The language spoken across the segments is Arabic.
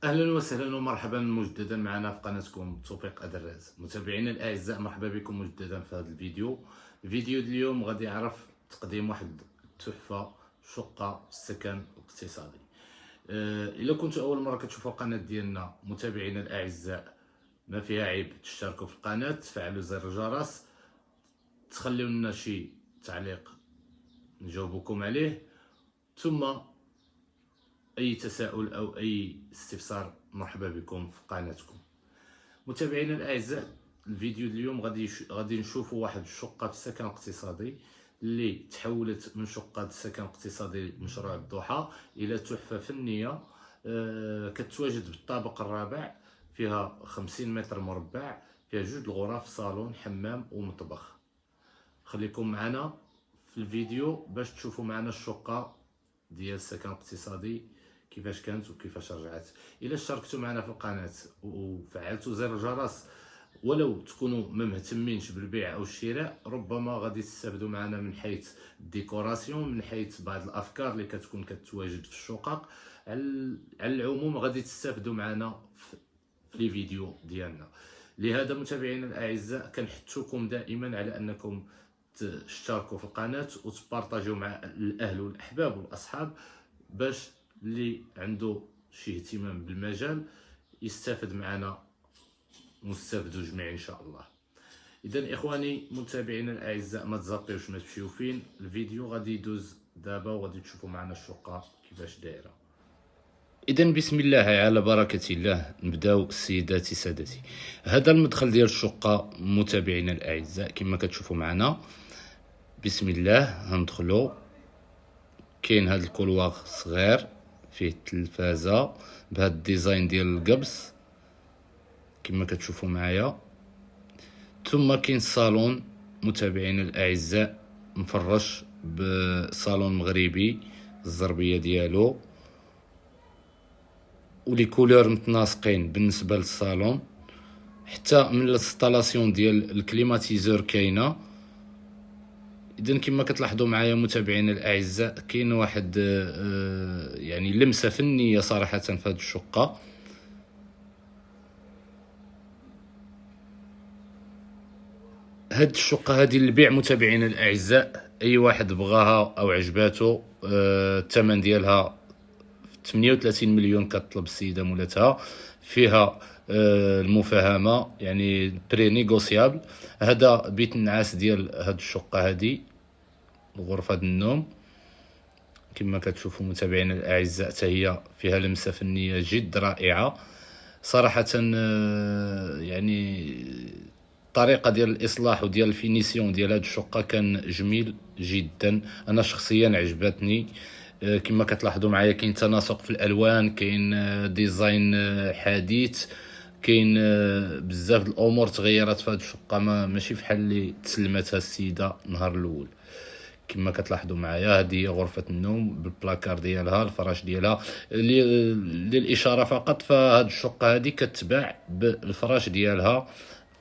اهلا وسهلا ومرحبا مجددا معنا في قناتكم توفيق ادراز. متابعينا الاعزاء، مرحبا بكم مجددا في هذا الفيديو ديال اليوم غادي يعرف تقديم واحد التحفه شقه سكن اقتصادي. الا كنتوا اول مره كتشوفوا القناه ديالنا متابعينا الاعزاء، ما فيها عيب تشتركوا في القناه، تفعلوا زر الجرس، تخليو لنا شي تعليق نجاوبكم عليه، ثم اي تساؤل او اي استفسار مرحبا بكم في قناتكم. متابعينا الاعزاء، الفيديو اليوم غادي نشوفوا واحد الشقه في السكن الاقتصادي اللي تحولت من شقه سكن اقتصادي مشروع الضحى الى تحفه فنيه. كتواجد بالطابق الرابع، فيها 50 متر مربع، فيها 2 الغرف، صالون، حمام ومطبخ. خليكم معنا في الفيديو باش تشوفوا معنا الشقه ديال السكن الاقتصادي كيفاش كانت وكيفاش رجعت. الا اشتركتوا معنا في القناه وفعلتوا زر الجرس، ولو تكونوا ما مهتمينش بالبيع او الشراء، ربما غادي تستافدوا معنا من حيث الديكوراسيون، من حيث بعض الافكار اللي كتكون كتواجد في الشقق. على العموم غادي تستافدوا معنا في لي فيديو ديالنا. لهذا متابعينا الاعزاء، كنحثكم دائما على انكم تشتركوا في القناه وتبارطاجيو مع الاهل والاحباب والاصحاب، باش اللي عنده شي اهتمام بالمجال يستافد معنا ونستافدوا جميعا ان شاء الله. اذا اخواني متابعينا الاعزاء، ما تزابيوش، ما تمشيو فين. الفيديو غادي يدوز دابا وغادي تشوفوا معنا الشقه كيفاش دايره. اذا بسم الله على بركه الله، نبداو سيداتي سادتي. هذا المدخل ديال الشقه متابعينا الاعزاء كما كتشوفوا معنا. بسم الله غندخلوا. كاين هذا الكولواغ صغير فيه التلفازه بهذا الديزاين ديال القبس كما كتشوفوا معايا. ثم كاين الصالون متابعينا الاعزاء، مفرش بصالون مغربي، الزربيه ديالو ولي كولور متناسقين بالنسبه للصالون. حتى من الانستالاسيون ديال الكليماتيزور كاينه. اذا كما كتلاحظوا معايا متابعينا الاعزاء، كاين واحد يعني لمسه فنيه صراحه في هذه الشقه. هاد الشقه هذه للبيع متابعينا الاعزاء، اي واحد بغاها او عجباتو. الثمن ديالها 38 مليون كتطلب السيده مولاتها. فيها المفاهمه، يعني بري نيغوسيابل. هذا بيت النعاس ديال هاد الشقه هذه، غرفه النوم كما كتشوفوا متابعينا الاعزاء، حتى هي فيها لمسه فنيه جد رائعه صراحه. يعني الطريقه ديال الاصلاح وديال الفينيسيون ديال هاد الشقه كان جميل جدا، انا شخصيا عجبتني. كما كتلاحظوا معايا كاين تناسق في الالوان، كاين ديزاين حديث، كاين بزاف د الامور تغيرات في هاد الشقه، ماشي فحال اللي تسلمتها السيده نهار الاول. كما كتلاحظوا معايا هذه هي غرفه النوم بالبلاكار ديالها، الفراش ديالها. للاشاره فقط، فهاد الشقه هذه كتباع بالفراش ديالها،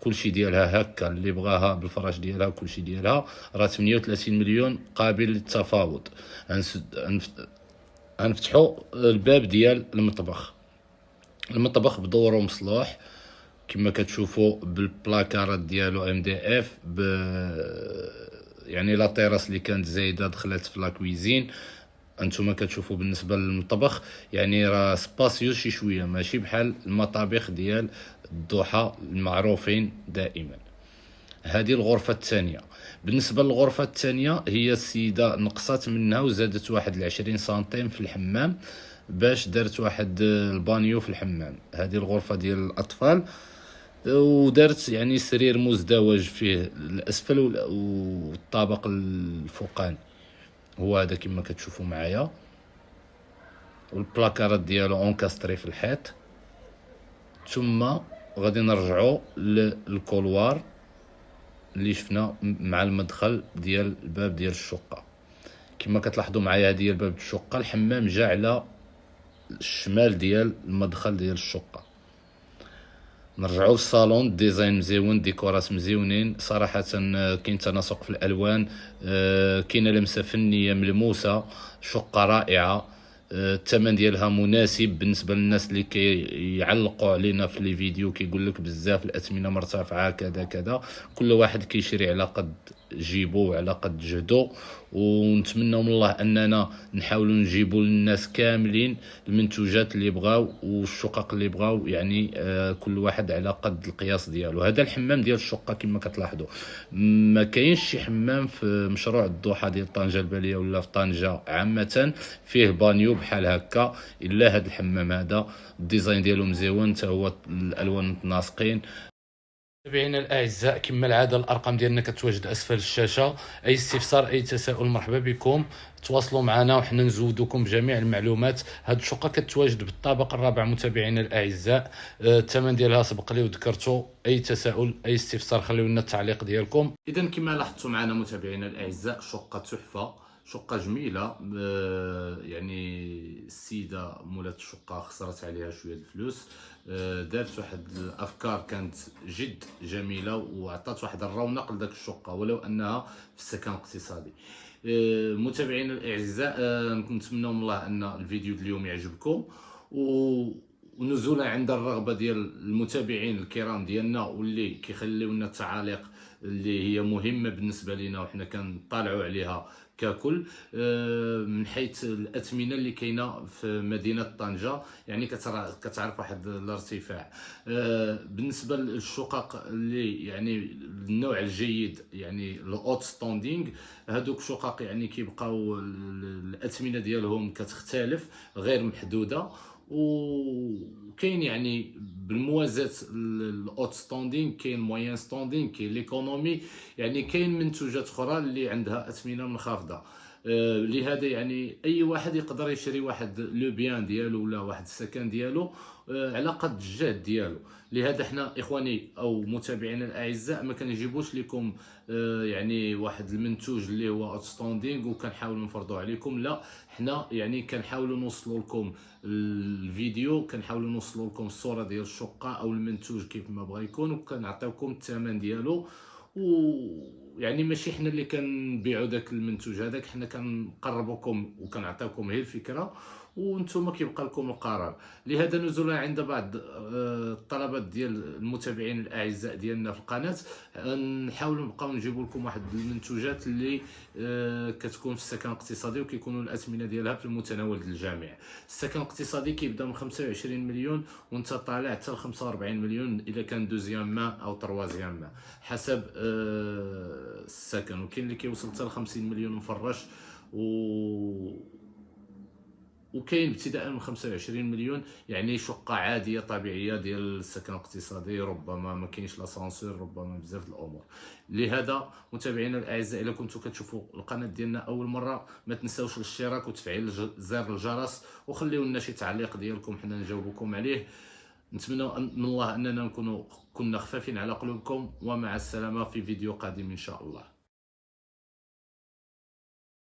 كلشي ديالها هكا. اللي بغاها بالفراش ديالها كلشي ديالها، راه 38 مليون قابل للتفاوض. غنفتحوا الباب ديال المطبخ بدورو مصلوح كما كتشوفوا بالبلاكارات ديالو ام دي اف، يعني لا تيراس اللي كانت زايده دخلت في لا كويزين. انتم كتشوفوا بالنسبه للمطبخ يعني راه سباسيوس شي شويه، ماشي بحال المطابخ ديال الضحى المعروفين دائما. هذه الغرفه الثانيه. بالنسبه للغرفه الثانيه، هي السيده نقصت منها وزادت واحد 20 سنتيم في الحمام، باش دارت واحد البانيو في الحمام. هذه الغرفه ديال الاطفال، ودارت يعني سرير مزدوج فيه الاسفل والطابق الفوقاني هو هذا كما كتشوفوا معايا، والبلاكارات ديالو اونكاستري في الحيط. ثم غادي نرجعوا للكولوار اللي شفنا مع المدخل ديال الباب ديال الشقه. كما كتلاحظوا معايا هذه هي الباب الشقه، الحمام جا على الشمال ديال المدخل ديال الشقه. نرجعوا للصالون، ديزاين مزيون، ديكورات مزيونين صراحه، كاين تناسق في الالوان، كاينه لمسه فنيه ملموسه، شقه رائعه. الثمن ديالها مناسب بالنسبه للناس اللي كيعلقوا علينا في لي فيديو، كيقول لك بزاف الاثمنه مرتفعه كذا كذا. كل واحد كيشري على قد جيبو وعلى قد جهدو، ونتمنى من الله اننا نحاولوا نجيبوا للناس كاملين المنتوجات اللي بغاو والشقق اللي بغاو، يعني كل واحد على قد القياس ديالو. هذا الحمام ديال الشقه كما كتلاحظوا، ما كاينش شي حمام في مشروع الضحى ديال طنجه الباليه ولا في طنجه عامه فيه بانيو بحال هكا، الا هذا الحمام هذا الديزاين ديالو مزيون، حتى هو الالوان متناسقين. متابعينا الاعزاء، كما العاده الارقام ديالنا كتواجد اسفل الشاشه. اي استفسار اي تساؤل مرحبا بكم، تواصلوا معنا وحنا نزودكم بجميع المعلومات. هاد الشقه كتواجد بالطابق الرابع متابعينا الاعزاء. الثمن ديالها سبق لي وذكرته. اي تساؤل اي استفسار خليو لنا التعليق ديالكم. اذا كما لاحظتوا معنا متابعينا الاعزاء، شقه تحفه، شقه جميله. يعني السيده مولات الشقه خسرت عليها شويه الفلوس، دارت واحد الافكار كانت جد جميله وعطات واحد الرونق لذاك الشقه، ولو انها في السكن الاقتصادي. متابعينا الاعزاء، نتمنى من الله ان الفيديو اليوم يعجبكم، ونزولا عند الرغبه ديال المتابعين الكرام ديالنا واللي كيخليو لنا التعاليق اللي هي مهمه بالنسبه لنا وحنا كنطالعوا عليها ككل. من حيث الاثمنه اللي كاينه في مدينه طنجه، يعني كتعرف واحد الارتفاع. بالنسبه للشقق اللي يعني النوع الجيد، يعني الاوت ستاندينغ، هذوك شقق يعني كيبقاو الاثمنه ديالهم كتختلف غير محدوده. وكاين يعني بالموازاه الاوت ستاندينغ، كاين موين ستاندينغ، كاين ليكونومي، يعني كاين منتوجات اخرى اللي عندها اثمنه منخفضه. لهذا يعني اي واحد يقدر يشري واحد لو بيان ديالو ولا واحد السكن ديالو على قد الجهد ديالو. لهذا حنا اخواني او متابعينا الاعزاء ما كنجيبوش لكم يعني واحد المنتوج اللي هو اوتستاندينغ وكنحاولوا نفرضوا عليكم، لا، حنا يعني كنحاولوا نوصلوا لكم الفيديو، كنحاولوا نوصلوا لكم الصوره ديال الشقه او المنتوج كيف ما بغى يكون، وكنعطيوكم الثمن ديالو. يعني ماشي حنا اللي كنبيعوا داك المنتوج هذاك، حنا كنقربوكم وكنعطيوكم هي الفكره، وانتم كيبقى لكم القرار. لهذا نزولا عند بعض الطلبات ديال المتابعين الاعزاء ديالنا في القناه، نحاولوا نبقاو نجيبوا لكم واحد المنتوجات اللي كتكون في السكن الاقتصادي وكيكونوا الاثمنه ديالها في المتناول الجميع. السكن الاقتصادي كيبدا من 25 مليون وانت طالع حتى ل 45 مليون اذا كان دوزيام ما او تروازيام ما حسب السكن، وكاين اللي كيوصل حتى ل 50 مليون مفرش، وكاين ابتداء من 25 مليون، يعني شقه عاديه طبيعيه ديال السكن الاقتصادي، ربما ما كاينش لاسانسور، ربما بزاف الامور. لهذا متابعينا الاعزاء، الا كنتوا كتشوفوا القناه ديالنا اول مره، ما تنساوش الاشتراك وتفعيل زر الجرس، وخليو لنا شي تعليق ديالكم حنا نجاوبكم عليه. نتمنى من الله اننا كنا خفافين على قلوبكم، ومع السلامه في فيديو قادم ان شاء الله.